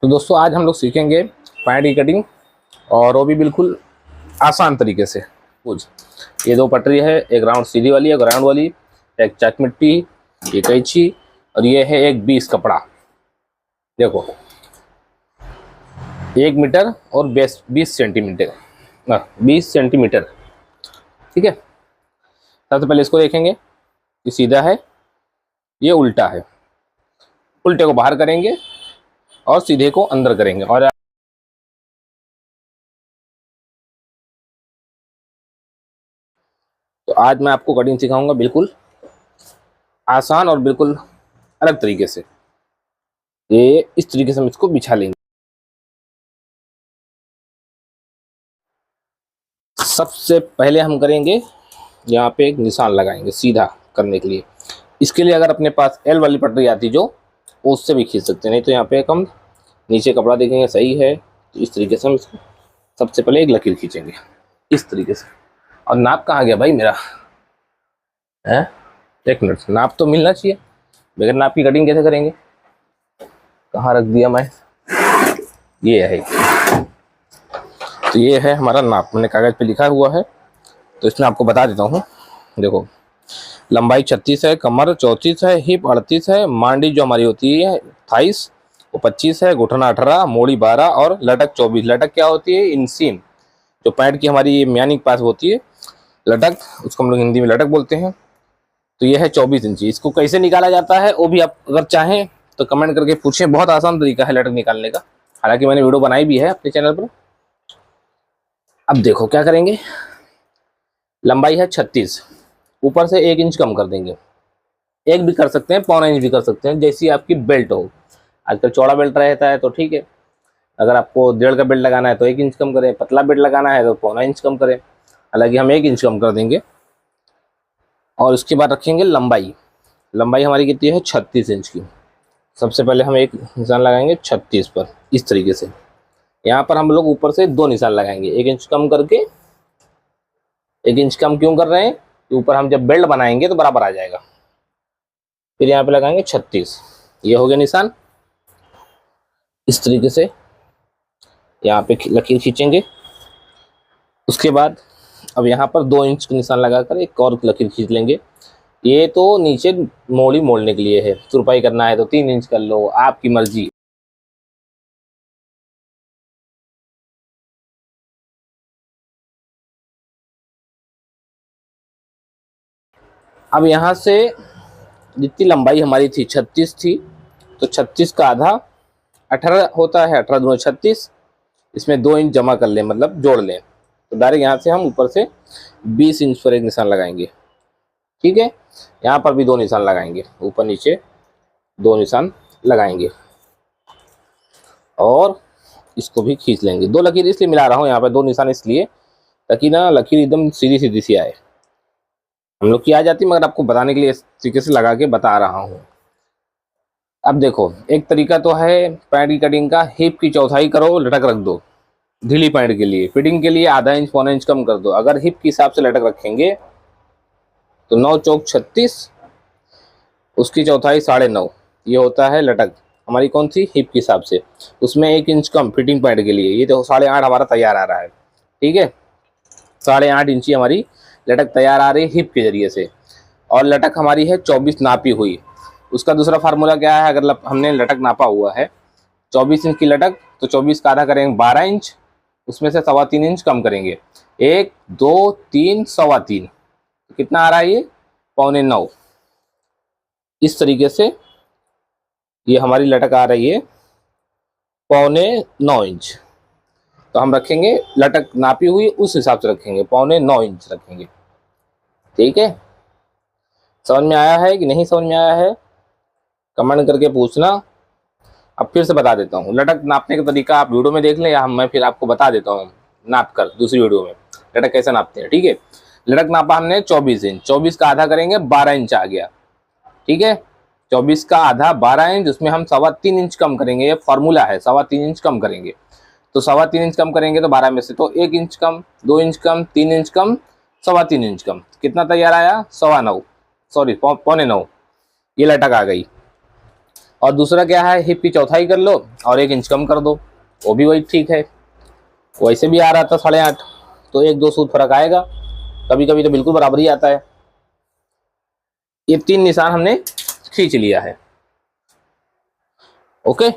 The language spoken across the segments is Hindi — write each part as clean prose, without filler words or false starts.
तो दोस्तों आज हम लोग सीखेंगे पैंट की कटिंग, और वो भी बिल्कुल आसान तरीके से। कुछ ये दो पटरी है, एक राउंड सीधी वाली, एक राउंड वाली, एक चक मिट्टी, ये कैंची, और ये है एक 20 कपड़ा। देखो 1 मीटर और 20 सेंटीमीटर, 20 सेंटीमीटर। ठीक है, सबसे पहले इसको देखेंगे, ये सीधा है, ये उल्टा है। उल्टे को बाहर करेंगे और सीधे को अंदर करेंगे। और तो आज मैं आपको कटिंग सिखाऊंगा बिल्कुल आसान और बिल्कुल अलग तरीके से। ये इस तरीके से हम इसको बिछा लेंगे। सबसे पहले हम करेंगे, यहाँ पे एक निशान लगाएंगे सीधा करने के लिए। इसके लिए अगर अपने पास एल वाली पटरी आती जो, उससे भी खींच सकते हैं, नहीं तो यहाँ पे हम नीचे कपड़ा देखेंगे सही है, तो इस तरीके से हम इसको सबसे पहले एक लकीर खींचेंगे इस तरीके से। और नाप कहाँ गया भाई मेरा है? एक मिनट, नाप तो मिलना चाहिए, बगैर नाप की कटिंग कैसे करेंगे? कहाँ रख दिया मैं? ये है, तो ये है हमारा नाप, मैंने कागज पे लिखा हुआ है, तो इसमें आपको बता देता हूँ। देखो लंबाई 36 है, कमर 34 है, हिप 38 है, मांडी जो हमारी होती है थाइस वो 25 है, घुटना 18, मोड़ी 12 और लटक 24। लटक क्या होती है? इंसीम, जो पैंट की हमारी म्यानी के पास होती है लटक, उसको हम लोग हिंदी में लटक बोलते हैं। तो ये है 24 इंची। इसको कैसे निकाला जाता है वो भी आप अगर चाहें तो कमेंट करके पूछें, बहुत आसान तरीका है लटक निकालने का, हालांकि मैंने वीडियो बनाई भी है अपने चैनल पर। अब देखो क्या करेंगे, लंबाई है 36, ऊपर से 1 इंच कम कर देंगे। एक भी कर सकते हैं, पौना इंच भी कर सकते हैं, जैसी आपकी बेल्ट हो। आजकल चौड़ा बेल्ट रहता है तो ठीक है, अगर आपको 1.5 का बेल्ट लगाना है तो 1 इंच कम करें, पतला बेल्ट लगाना है तो पौना इंच कम करें, हालांकि हम 1 इंच कम कर देंगे। और उसके बाद रखेंगे लंबाई। लंबाई हमारी कितनी है? 36 इंच की। सबसे पहले हम एक निशान लगाएंगे 36 पर इस तरीके से। यहाँ पर हम लोग ऊपर से 2 निशान लगाएंगे, 1 इंच कम करके। 1 इंच कम क्यों कर रहे हैं? ऊपर हम जब बेल्ट बनाएंगे तो बराबर आ जाएगा। फिर यहाँ पे लगाएंगे 36, ये हो गया निशान। इस तरीके से यहाँ पे लकीर खींचेंगे। उसके बाद अब यहाँ पर 2 इंच का निशान लगाकर एक और लकीर खींच लेंगे। ये तो नीचे मोड़ी मोड़ने के लिए है, तुरपाई करना है तो 3 इंच कर लो, आपकी मर्जी। अब यहाँ से जितनी लंबाई हमारी थी 36 थी, तो 36 का आधा 18 होता है, 18 दूनी 36, इसमें 2 इंच जमा कर लें, मतलब जोड़ लें। तो डायरेक्ट यहाँ से हम ऊपर से 20 इंच पर एक निशान लगाएंगे। ठीक है, यहाँ पर भी 2 निशान लगाएंगे, ऊपर नीचे 2 निशान लगाएंगे और इसको भी खींच लेंगे। 2 लकीर इसलिए मिला रहा हूँ यहाँ पर, 2 निशान इसलिए ताकि ना लकीर एकदम सीधी सीधी सी आए। हम लोग की आ जाती, मगर आपको बताने के लिए इस तरीके से लगा के बता रहा हूँ। अब देखो एक तरीका तो है पैंट की कटिंग का, हिप की चौथाई करो, लटक रख दो। ढीली पैंट के लिए, फिटिंग के लिए आधा इंच पौना इंच कम कर दो। अगर हिप के हिसाब से लटक रखेंगे तो 9 चौक 36, उसकी चौथाई 9.5, ये होता है लटक हमारी कौन सी? हिप के हिसाब से। उसमें 1 इंच कम फिटिंग पैंट के लिए, ये देखो 8.5 हमारा तैयार आ रहा है। ठीक है, 8.5 इंची हमारी लटक तैयार आ रही है हिप के जरिए से। और लटक हमारी है 24 नापी हुई। उसका दूसरा फार्मूला क्या है? अगर हमने लटक नापा हुआ है 24 इंच की लटक, तो 24 का आधा करेंगे 12 इंच, उसमें से 3.25 इंच कम करेंगे। 1 2 3 3.25, कितना आ रहा है ये? 8.25। इस तरीके से ये हमारी लटक आ रही है 8.25 इंच। तो हम रखेंगे लटक नापी हुई उस हिसाब से रखेंगे, 8.25 इंच रखेंगे। ठीक है, समझ में आया है कि नहीं समझ में आया है? कमेंट करके पूछना। अब फिर से बता देता हूँ, लटक नापने का तरीका आप वीडियो में देख लें, या मैं फिर आपको बता देता हूँ नाप कर दूसरी वीडियो में लटक कैसे नापते हैं। ठीक है, लटक नापा हमने 24 इंच, 24 का आधा करेंगे 12 इंच आ गया। ठीक है, 24 का आधा 12 इंच, उसमें हम 3.25 इंच कम करेंगे। ये फॉर्मूला है, 3.25 इंच कम करेंगे। तो 3.25 इंच कम करेंगे तो 12 में से तो 1 इंच कम, 2 इंच कम, 3 इंच कम, 3.25 इंच कम, कितना तैयार आया? 9.25, सॉरी 8.25, ये लटक आ गई। और दूसरा क्या है, हिप की चौथाई कर लो और 1 इंच कम कर दो, वो भी वही ठीक है। वैसे भी आ रहा था 8.5, तो 1-2 सूत फर्क आएगा, कभी कभी तो बिल्कुल बराबर ही आता है। ये 3 निशान हमने खींच लिया है। ओके,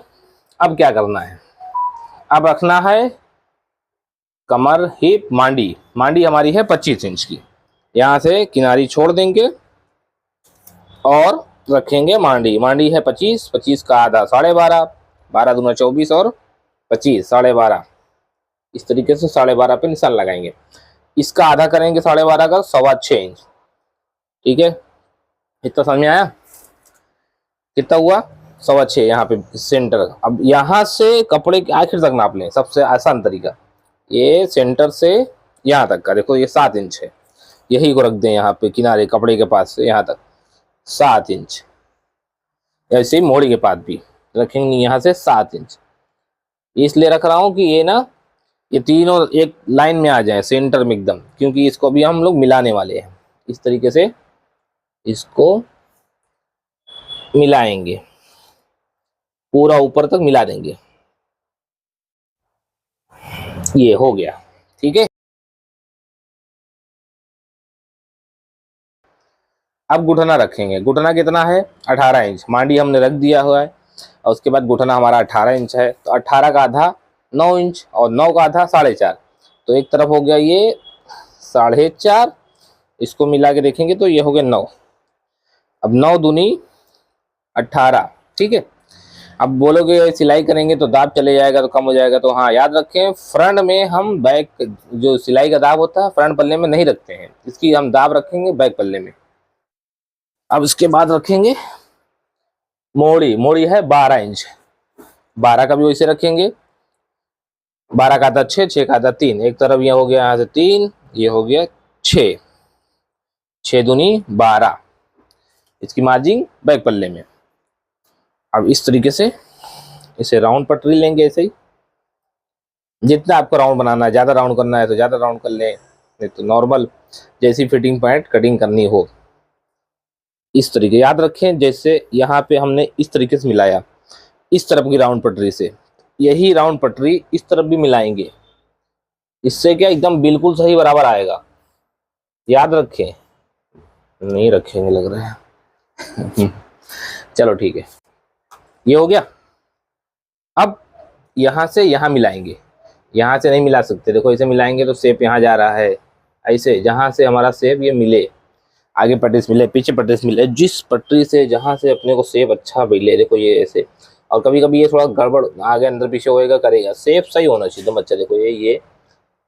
अब क्या करना है, अब रखना है कमर, हिप, मांडी। मांडी हमारी है 25 इंच की, यहाँ से किनारी छोड़ देंगे और रखेंगे मांडी। मांडी है 25, 25 का आधा 12.5, 12 दूना 24 और 25 12.5। इस तरीके से 12.5 पे निशान लगाएंगे। इसका आधा करेंगे 12.5 का 6.25 इंच। ठीक है, इतना समझ में आया? कितना हुआ? 6.25 यहाँ पे सेंटर। अब यहाँ से कपड़े के आखिर तक नाप लें, सबसे आसान तरीका। ये सेंटर से यहाँ तक का देखो, ये 7 इंच है, यही को रख दें यहाँ पे किनारे कपड़े के पास से यहाँ तक 7 इंच। ऐसे ही मोड़ी के पास भी रखेंगे यहाँ से 7 इंच। इसलिए रख रहा हूँ कि ये ना, ये तीनों एक लाइन में आ जाए सेंटर में एकदम, क्योंकि इसको भी हम लोग मिलाने वाले हैं। इस तरीके से इसको मिलाएंगे, पूरा ऊपर तक मिला देंगे। ये हो गया, ठीक है। अब घुटना रखेंगे। घुटना कितना है? 18 इंच। मांडी हमने रख दिया हुआ है और उसके बाद घुटना हमारा 18 इंच है, तो 18 का आधा 9 इंच और 9 का आधा 4.5। तो एक तरफ हो गया ये 4.5, इसको मिला के देखेंगे तो ये हो गया 9। अब 9 दूनी 18, ठीक है। अब बोलोगे सिलाई करेंगे तो दाब चले जाएगा तो कम हो जाएगा, तो हाँ याद रखें, फ्रंट में हम बैक जो सिलाई का दाब होता है फ्रंट पल्ले में नहीं रखते हैं, इसकी हम दाब रखेंगे बैक पल्ले में। अब इसके बाद रखेंगे मोड़ी। मोड़ी है 12 इंच, 12 का भी वैसे रखेंगे, 12 का आधा 6, 6 का आधा 3। एक तरफ ये हो गया यहाँ से 3, ये हो गया 6, 6 दूनी 12, इसकी मार्जिंग बैक पल्ले में। अब इस तरीके से इसे राउंड पटरी लेंगे, ऐसे ही जितना आपको राउंड बनाना है, ज़्यादा राउंड करना है तो ज़्यादा राउंड कर लें, नहीं तो नॉर्मल जैसी फिटिंग पैंट कटिंग करनी हो। इस तरीके याद रखें, जैसे यहाँ पे हमने इस तरीके से मिलाया इस तरफ की राउंड पटरी से, यही राउंड पटरी इस तरफ भी मिलाएंगे। इससे क्या एकदम बिल्कुल सही बराबर आएगा। याद रखें, नहीं रखेंगे लग रहा है चलो ठीक है, ये हो गया। अब यहाँ से यहाँ मिलाएंगे, यहाँ से नहीं मिला सकते, देखो ऐसे मिलाएंगे तो शेप यहाँ जा रहा है। ऐसे जहाँ से हमारा शेप ये मिले, आगे पटरी से मिले पीछे पटरी से मिले, जिस पटरी से जहाँ से अपने को शेप अच्छा मिले, देखो ये ऐसे। और कभी कभी ये थोड़ा गड़बड़ आगे अंदर पीछे होएगा करेगा, शेप सही होना चाहिए एकदम अच्छा। देखो ये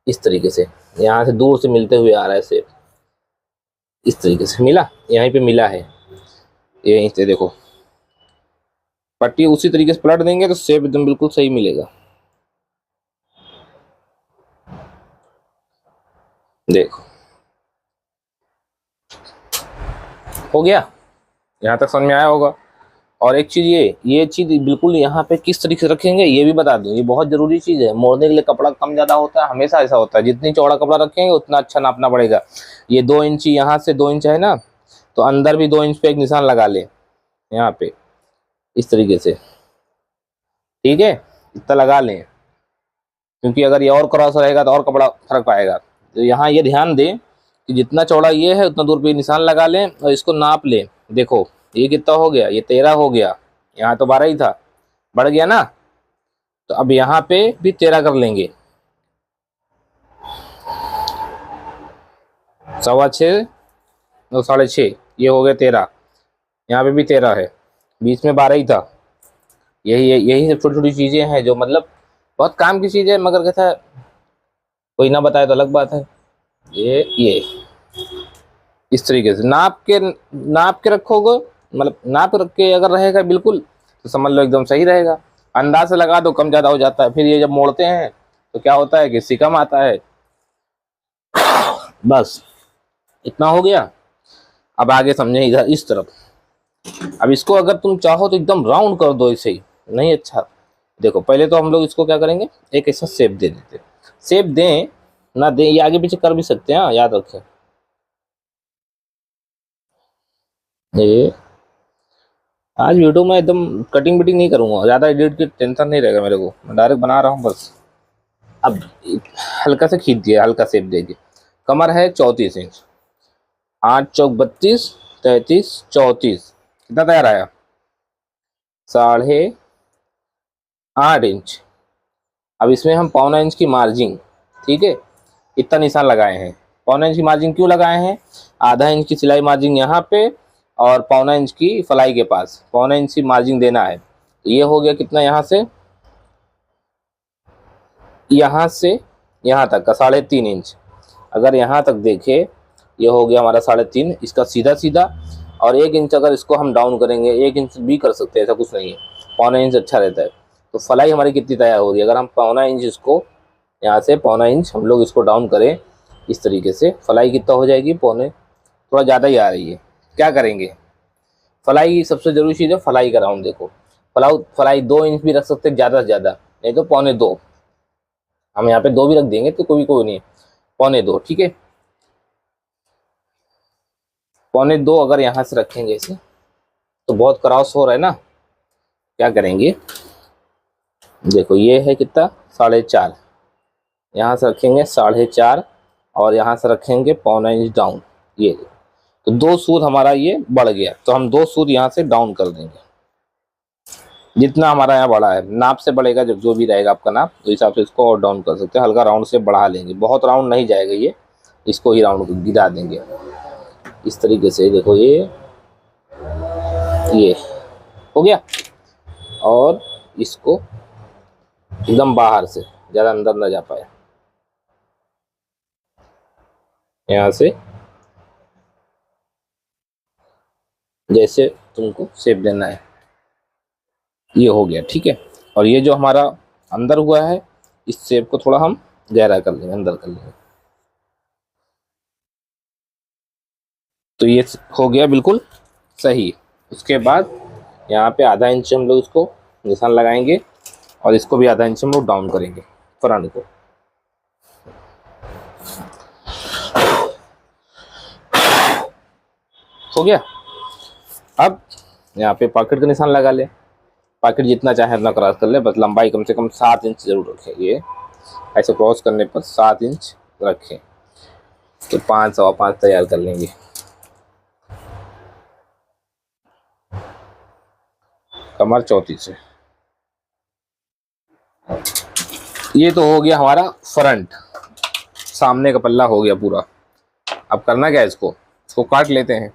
इस तरीके से यहाँ से दूर से मिलते हुए आ रहा है शेप, इस तरीके से मिला, यहीं पे मिला है, यहीं से देखो पट्टी उसी तरीके से पलट देंगे तो शेप एकदम बिल्कुल सही मिलेगा। देखो हो गया, यहाँ तक समझ में आया होगा। और एक चीज़ ये चीज़ बिल्कुल यहाँ पे किस तरीके से रखेंगे ये भी बता दूँ, ये बहुत ज़रूरी चीज़ है। मोड़ने के लिए कपड़ा कम ज़्यादा होता है, हमेशा ऐसा होता है, जितनी चौड़ा कपड़ा रखेंगे उतना अच्छा नापना पड़ेगा। ये 2 इंच यहाँ से 2 इंच है ना, तो अंदर भी 2 इंच पे एक निशान लगा ले यहाँ पे, इस तरीके से, ठीक है, इतना लगा लें, क्योंकि अगर ये और क्रॉस रहेगा तो और कपड़ा फर्क पाएगा। तो यहाँ ये ध्यान दें कि जितना चौड़ा ये है उतना दूर पे निशान लगा लें और इसको नाप लें। देखो ये कितना हो गया, ये 13 हो गया, यहाँ तो 12 ही था, बढ़ गया ना, तो अब यहाँ पे भी 13 कर लेंगे, 6.25 और 6.5, ये हो गया 13, यहाँ पे भी 13 है, बीच में 12 ही था। यही सब छोटी छोटी चीज़ें हैं जो मतलब बहुत काम की चीज़ है, मगर कहता है कोई ना बताए तो अलग बात है। ये इस तरीके से नाप के रखोगे, मतलब नाप रख के अगर रहेगा बिल्कुल तो समझ लो एकदम सही रहेगा। अंदाज से लगा दो कम ज़्यादा हो जाता है, फिर ये जब मोड़ते हैं तो क्या होता है कि सिकम आता है। बस इतना हो गया। अब आगे समझे इधर इस तरफ। अब इसको अगर तुम चाहो तो एकदम राउंड कर दो ऐसे ही, नहीं अच्छा। देखो पहले तो हम लोग इसको क्या करेंगे, एक ऐसा शेप दे देते, शेप दें ना दें ये आगे पीछे कर भी सकते हैं, हाँ याद रखें। ये आज वीडियो में एकदम कटिंग बिटिंग नहीं करूँगा, ज़्यादा एडिट की टेंशन नहीं रहेगा मेरे को, मैं डायरेक्ट बना रहा हूँ बस। अब हल्का से खींच दिया, हल्का शेप दे दिया। कमर है 34 इंच, 8 चौक 32, 33 34, कितना तैयार आया? 8.5 इंच। अब इसमें हम 1.25 इंच की मार्जिन, ठीक है, इतना निशान लगाए हैं। 1.25 इंच की मार्जिन क्यों लगाए हैं? आधा इंच की सिलाई मार्जिन यहाँ पे और 1.25 इंच की फलाई के पास 1.25 इंच की मार्जिन देना है। तो ये हो गया कितना, यहाँ से यहाँ तक का 3.5 इंच। अगर यहाँ तक देखे, ये हो गया हमारा 3.5, इसका सीधा सीधा। और 1 इंच अगर इसको हम डाउन करेंगे, 1 इंच भी कर सकते हैं, ऐसा कुछ नहीं है, 1.25 इंच अच्छा रहता है। तो फलाई हमारी कितनी तैयार हो रही है? अगर हम 1.25 इंच इसको यहाँ से 1.25 इंच हम लोग इसको डाउन करें इस तरीके से, फलाई कितना हो जाएगी? पौने, थोड़ा ज़्यादा ही आ रही है। क्या करेंगे? फलाई सबसे जरूरी चीज़ है, फलाई का राउंड देखो। फलाई 2 इंच भी रख सकते हैं ज़्यादा से ज़्यादा, नहीं तो 1.25, हम यहाँ पे 2 भी रख देंगे तो कोई नहीं है, 1.25, ठीक है। 1.25 अगर यहाँ से रखेंगे इसे तो बहुत क्रॉस हो रहा है ना। क्या करेंगे? देखो ये है कितना, 4.5, यहाँ से रखेंगे 4.5 और यहाँ से रखेंगे 1.25 इंच डाउन। ये तो 2 सूद हमारा ये बढ़ गया, तो हम 2 सूद यहाँ से डाउन कर देंगे। जितना हमारा यहाँ बड़ा है, नाप से बढ़ेगा, जब जो भी रहेगा आपका नाप, तो हिसाब से इसको और डाउन कर सकते हैं। हल्का राउंड से बढ़ा लेंगे, बहुत राउंड नहीं जाएगा ये, इसको ही राउंड गिरा देंगे इस तरीके से। देखो ये हो गया। और इसको एकदम बाहर से, ज़्यादा अंदर ना जा पाए, यहाँ से जैसे तुमको शेप देना है, ये हो गया, ठीक है। और ये जो हमारा अंदर हुआ है, इस शेप को थोड़ा हम गहरा कर लेंगे, अंदर कर लेंगे। तो ये हो गया बिल्कुल सही। उसके बाद यहाँ पे आधा इंच हम लोग इसको निशान लगाएंगे और इसको भी आधा इंच हम लोग डाउन करेंगे फ्रंट को। हो गया। अब यहाँ पे पॉकेट का निशान लगा ले, पॉकेट जितना चाहे उतना क्रॉस कर ले, बस लंबाई कम से कम 7 इंच जरूर रखें। ये ऐसे क्रॉस करने पर 7 इंच रखें, तो 5 सवा 5 तैयार कर लेंगे। कमर 34 है। ये तो हो गया हमारा फ्रंट, सामने का पल्ला हो गया पूरा। अब करना क्या है, इसको काट लेते हैं।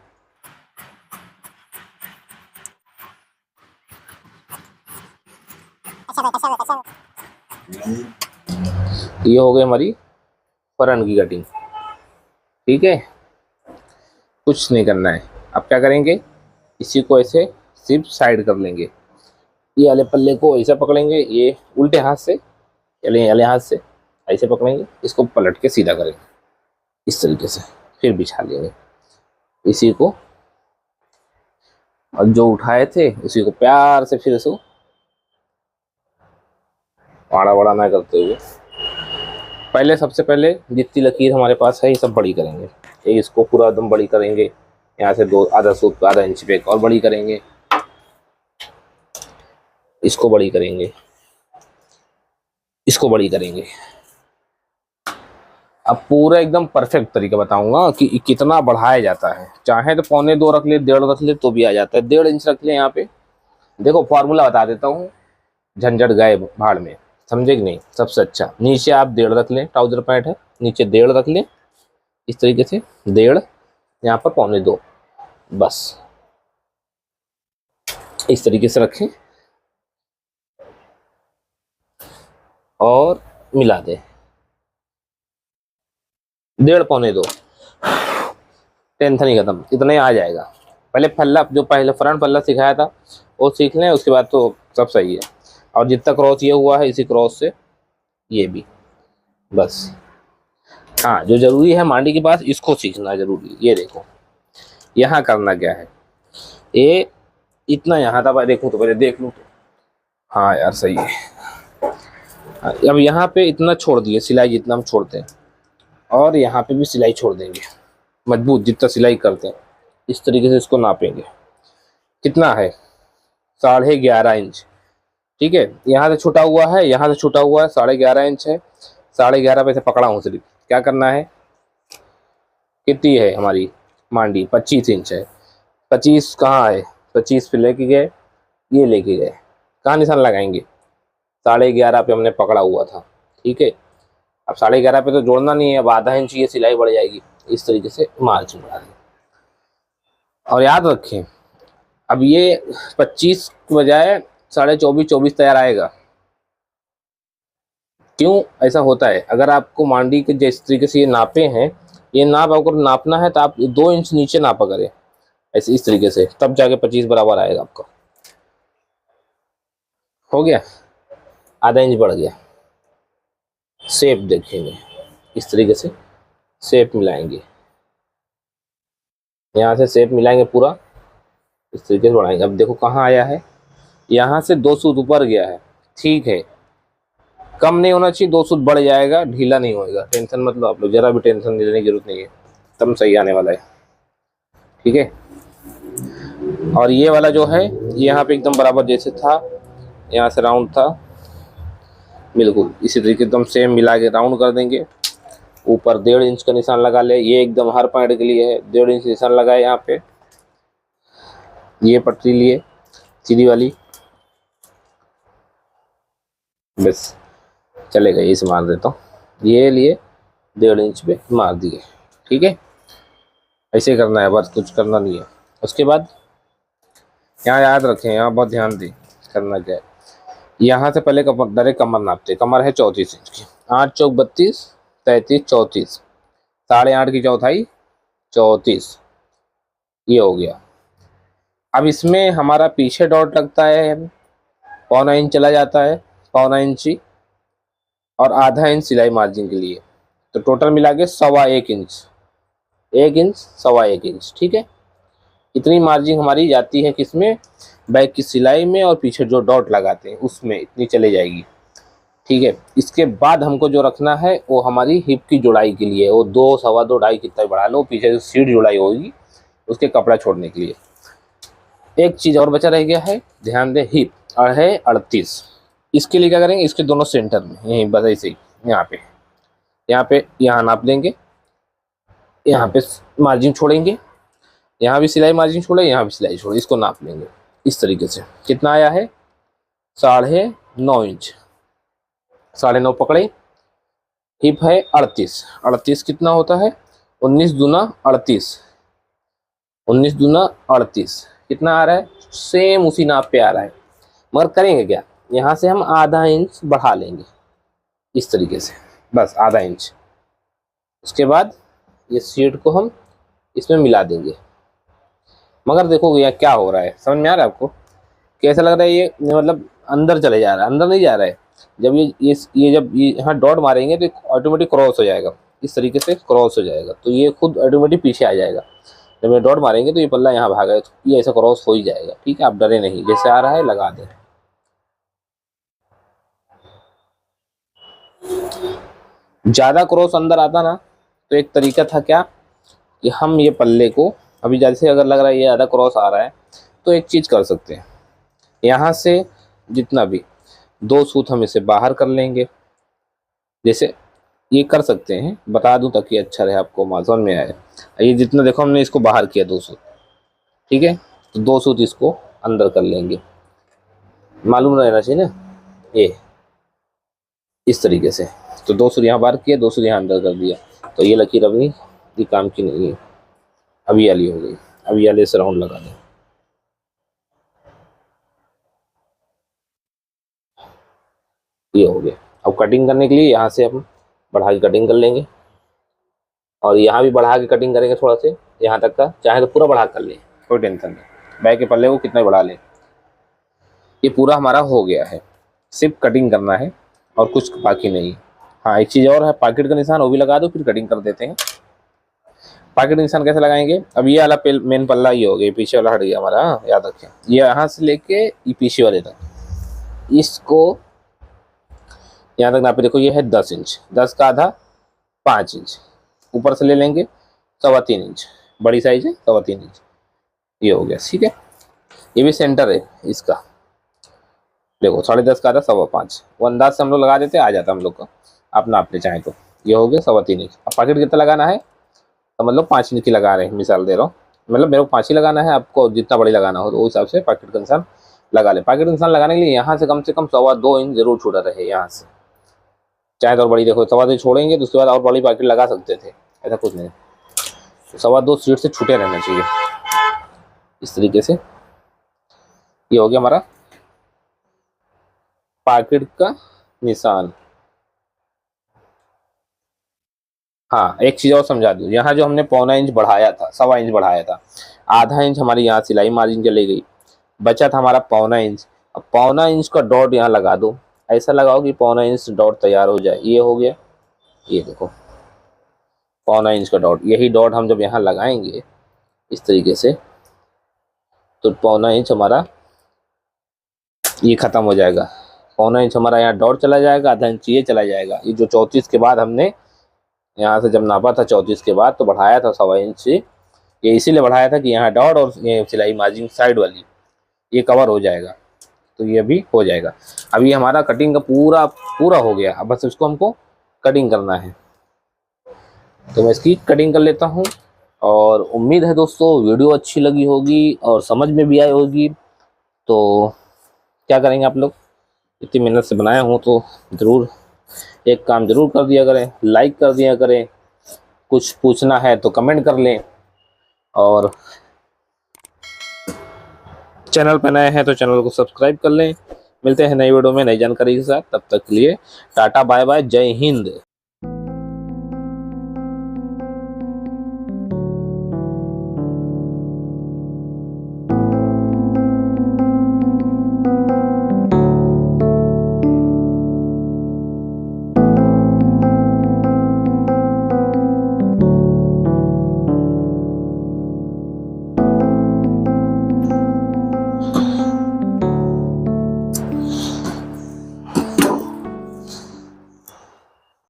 ये हो गई हमारी फ्रंट की कटिंग, ठीक है। कुछ नहीं करना है। अब क्या करेंगे, इसी को ऐसे सिर्फ साइड कर लेंगे, ये वाले पल्ले को ऐसे पकड़ेंगे, ये उल्टे हाथ से, वाले हाथ से ऐसे पकड़ेंगे, इसको पलट के सीधा करेंगे इस तरीके से, फिर बिछा लेंगे इसी को। और जो उठाए थे उसी को प्यार से फिर इसको आड़ा बड़ा ना करते हुए, पहले सबसे पहले जितनी लकीर हमारे पास है ये सब बड़ी करेंगे। एक इसको पूरा एकदम बड़ी करेंगे, यहाँ से आधा सूत आधा इंच पे और बड़ी करेंगे, इसको बड़ी करेंगे, इसको बड़ी करेंगे। अब पूरा एकदम परफेक्ट तरीका बताऊंगा कि कितना बढ़ाया जाता है। चाहे तो 1.25 रख ले, 1.5 रख ले तो भी आ जाता है, 1.5 इंच रख ले। यहाँ पे देखो फॉर्मूला बता देता हूँ, झंझट गए भाड़ में, समझे कि नहीं। सबसे अच्छा नीचे आप 1.5 रख लें, ट्राउजर पैंट है नीचे 1.5 रख लें इस तरीके से, 1.5 यहाँ पर 1.25, बस इस तरीके से रखें और मिला दें 1.5 1.25, टेंशन ही खत्म, इतना ही आ जाएगा। पहले पल्ला, जो पहले फ्रंट पल्ला सिखाया था वो सीख लें, उसके बाद तो सब सही है। और जितना क्रॉस ये हुआ है इसी क्रॉस से ये भी, बस। हाँ, जो जरूरी है मांडी के पास इसको सीखना जरूरी। ये देखो यहाँ करना क्या है, ये इतना यहाँ था, देखूँ तो पहले देख लूँ तो, हाँ यार सही है। अब यहाँ पे इतना छोड़ दिए, सिलाई जितना हम छोड़ते हैं, और यहाँ पे भी सिलाई छोड़ देंगे मजबूत, जितना सिलाई करते हैं इस तरीके से इसको नापेंगे। कितना है 11.5 इंच। ठीक है, यहाँ से छुटा हुआ है, यहाँ से छुटा हुआ है, 11.5 इंच है। 11.5 पे से पकड़ा हूँ सिर्फ। क्या करना है, कितनी है हमारी मांडी, 25 इंच है। 25 कहाँ है, 25 पे लेके गए, ये लेके गए, कहाँ निशान लगाएंगे, 11.5 पे हमने पकड़ा हुआ था। ठीक है, अब 11.5 पे तो जोड़ना नहीं है, अब आधा इंच ये सिलाई बढ़ जाएगी। इस तरीके से मार्जिन बढ़ा दें। और याद रखें, अब ये 25 के बजाय 24.5 तैयार आएगा। क्यों ऐसा होता है, अगर आपको मांडी के जिस तरीके से ये नापे हैं, ये नाप आपको नापना है तो आप 2 इंच नीचे नापा करें, ऐसे इस तरीके से, तब जाके 25 बराबर आएगा आपका। हो गया, आधा इंच बढ़ गया। शेप देखेंगे, इस तरीके से शेप मिलाएंगे, यहाँ से शेप मिलाएंगे पूरा, इस तरीके से बढ़ाएंगे। अब देखो कहाँ आया है, यहाँ से 2 सूत ऊपर गया है। ठीक है, कम नहीं होना चाहिए, 2 सूत बढ़ जाएगा, ढीला नहीं होएगा। टेंशन मतलब आप लोग जरा भी टेंशन लेने की जरूरत नहीं है, एकदम सही आने वाला है। ठीक है, और ये वाला जो है यहाँ पे एकदम बराबर जैसे था, यहाँ से राउंड था, बिल्कुल इसी तरीके एकदम सेम मिला के राउंड कर देंगे। ऊपर 1.5 इंच का निशान लगा ले, ये एकदम हर पॉइंट के लिए है। 1.5 इंच निशान लगाए यहाँ पे, ये पटरी लिए सीधी वाली, बस चलेगा, इसे मार देता हूँ, ये लिए 1.5 इंच पे मार दिए। ठीक है, ऐसे करना है, बस कुछ करना नहीं है। उसके बाद यहाँ याद रखें, यहाँ बहुत ध्यान दें करना क्या है। यहाँ से पहले कमर, डायरेक्ट कमर नापते, कमर है 34 इंच की, 8 चौक 32, 33 34, 8.5 की चौथाई 34, ये हो गया। अब इसमें हमारा पीछे डॉट लगता है, 1.25 इंच चला जाता है, 1.25 इंच और आधा इंच सिलाई मार्जिन के लिए, तो टोटल मिला के 1.25 इंच, 1 इंच 1.25 इंच। ठीक है, इतनी मार्जिन हमारी जाती है किसमें, बैक की सिलाई में, और पीछे जो डॉट लगाते हैं उसमें इतनी चली जाएगी। ठीक है, इसके बाद हमको जो रखना है वो हमारी हिप की जुड़ाई के लिए, वो 2 सवा 2 ढाई कितना बढ़ा लो, पीछे जो सीट जुड़ाई होगी उसके कपड़ा छोड़ने के लिए। एक चीज़ और बचा रह गया है, ध्यान दें, हिप और है 38। इसके लिए क्या करेंगे, इसके दोनों सेंटर में यहीं बस ऐसे ही, यहाँ नाप देंगे, यहाँ पे मार्जिन छोड़ेंगे, यहाँ भी सिलाई मार्जिन छोड़े, यहाँ भी सिलाई छोड़े, इसको नाप लेंगे इस तरीके से। कितना आया है, 9.5 इंच, 9.5 पकड़े। हिप है 38, 38 कितना होता है, 19 दूना 38, 19 दूना 38 कितना आ रहा है, सेम उसी नाप पे आ रहा है। मगर करेंगे क्या, यहाँ से हम आधा इंच बढ़ा लेंगे इस तरीके से, बस आधा इंच। उसके बाद ये सीट को हम इसमें मिला देंगे। मगर देखो यहाँ क्या हो रहा है, समझ में आ रहा है आपको, कैसा लग रहा है, ये मतलब अंदर चले जा रहा है, अंदर नहीं जा रहा है। जब ये जब ये यहाँ डॉट मारेंगे तो ऑटोमेटिक क्रॉस हो जाएगा, इस तरीके से क्रॉस हो जाएगा, तो ये खुद ऑटोमेटिक पीछे आ जाएगा। जब ये डॉट मारेंगे तो ये पल्ला यहाँ भागा, तो ये ऐसा क्रॉस हो ही जाएगा। ठीक है, आप डरे नहीं, जैसे आ रहा है लगा दें। ज़्यादा क्रॉस अंदर आता ना, तो एक तरीका था क्या कि हम ये पल्ले को, अभी जैसे अगर लग रहा है ये ज़्यादा क्रॉस आ रहा है, तो एक चीज़ कर सकते हैं, यहाँ से जितना भी 2 सूत हम इसे बाहर कर लेंगे, जैसे ये कर सकते हैं, बता दूं ताकि अच्छा रहे, आपको समझ में आए। ये जितना देखो हमने इसको बाहर किया 2 सूत, ठीक है, तो 2 सूत इसको अंदर कर लेंगे, मालूम रहना चाहिए ना, ये इस तरीके से। तो 2 सूत यहाँ बाहर किया, 2 सूत यहाँ अंदर कर दिया, तो ये लकीर अपनी ये काम की नहीं है। अब ये वाली हो गई, अब ये वाले से राउंड लगा दें, ये हो गया। अब कटिंग करने के लिए यहाँ से हम बढ़ा के कटिंग कर लेंगे, और यहाँ भी बढ़ा के कटिंग करेंगे थोड़ा से, यहाँ तक का, चाहे तो पूरा बढ़ा कर लें, कोई टेंशन नहीं, बैक के पल्ले को कितना बढ़ा लें। ये पूरा हमारा हो गया है, सिर्फ कटिंग करना है और कुछ बाकी नहीं। हाँ, एक चीज़ और है, पॉकेट का निशान वो भी लगा दो, फिर कटिंग कर देते हैं। पॉकेट निशान कैसे लगाएंगे, अब ये वाला मेन पल्ला ये हो गया, पीछे वाला हट गया हमारा, हाँ याद रखें, ये यहाँ से लेके ये पीछे वाले तक, इसको यहाँ तक नापे। देखो ये है 10 इंच, 10 का आधा 5 इंच, ऊपर से ले लेंगे 3.25 इंच, बड़ी साइज है 3.25 इंच, ये हो गया। ठीक है, ये भी सेंटर है इसका। देखो 10.5 का था 5.25, वो अंदाज से हम लोग लगा देते, आ जाता हम लोग का अपना, अपने चाहे तो। ये हो गया 3.25 इंच। अब पैकेट कितना लगाना है, तो मतलब 5 इंच की लगा रहे हैं, मिसाल दे रहा हूँ, मतलब मेरे को 5 ही लगाना है, आपको जितना बड़ी लगाना हो तो उस हिसाब से पैकेट का निशान लगा ले। पैकेट का निशान लगाने के लिए यहाँ से कम 2.25 इंच जरूर छूटा रहे यहाँ से, चाहे तो और बड़ी, देखो 2.25 छोड़ेंगे तो उसके बाद और बड़ी पैकेट लगा सकते थे, ऐसा कुछ नहीं। तो 2.25 सीट से छूटे रहना चाहिए इस तरीके से। ये हो गया हमारा पैकेट का निशान। हाँ, एक चीज़ और समझा दूँ, यहाँ जो हमने 1.25 इंच बढ़ाया था, 1.25 इंच बढ़ाया था, आधा इंच हमारी यहाँ सिलाई मार्जिन चली गई, बचा था हमारा 1.25 इंच। अब 1.25 इंच का डॉट यहाँ लगा दो, ऐसा लगाओ कि 1.25 इंच डॉट तैयार हो जाए। ये हो गया, ये देखो 1.25 इंच का डॉट। यही डॉट हम जब यहाँ लगाएंगे इस तरीके से, तो 1.25 इंच हमारा ये खत्म हो जाएगा। 1.25 इंच हमारा यहाँ डॉट चला जाएगा, आधा इंच ये चला जाएगा। ये जो 34 के बाद हमने यहाँ से जब नापा था 34 के बाद, तो बढ़ाया था 1.25 इंच से, ये इसीलिए बढ़ाया था कि यहाँ डॉट और ये सिलाई मार्जिन साइड वाली ये कवर हो जाएगा। तो ये भी हो जाएगा। अभी हमारा कटिंग का पूरा पूरा हो गया, अब बस इसको हमको कटिंग करना है। तो मैं इसकी कटिंग कर लेता हूँ, और उम्मीद है दोस्तों वीडियो अच्छी लगी होगी और समझ में भी आई होगी। तो क्या करेंगे आप लोग, इतनी मेहनत से बनाया हूँ तो ज़रूर एक काम ज़रूर कर दिया करें, लाइक कर दिया करें, कुछ पूछना है तो कमेंट कर लें, और चैनल पर नए हैं तो चैनल को सब्सक्राइब कर लें। मिलते हैं नई वीडियो में नई जानकारी के साथ, तब तक के लिए टाटा बाय बाय, जय हिंद।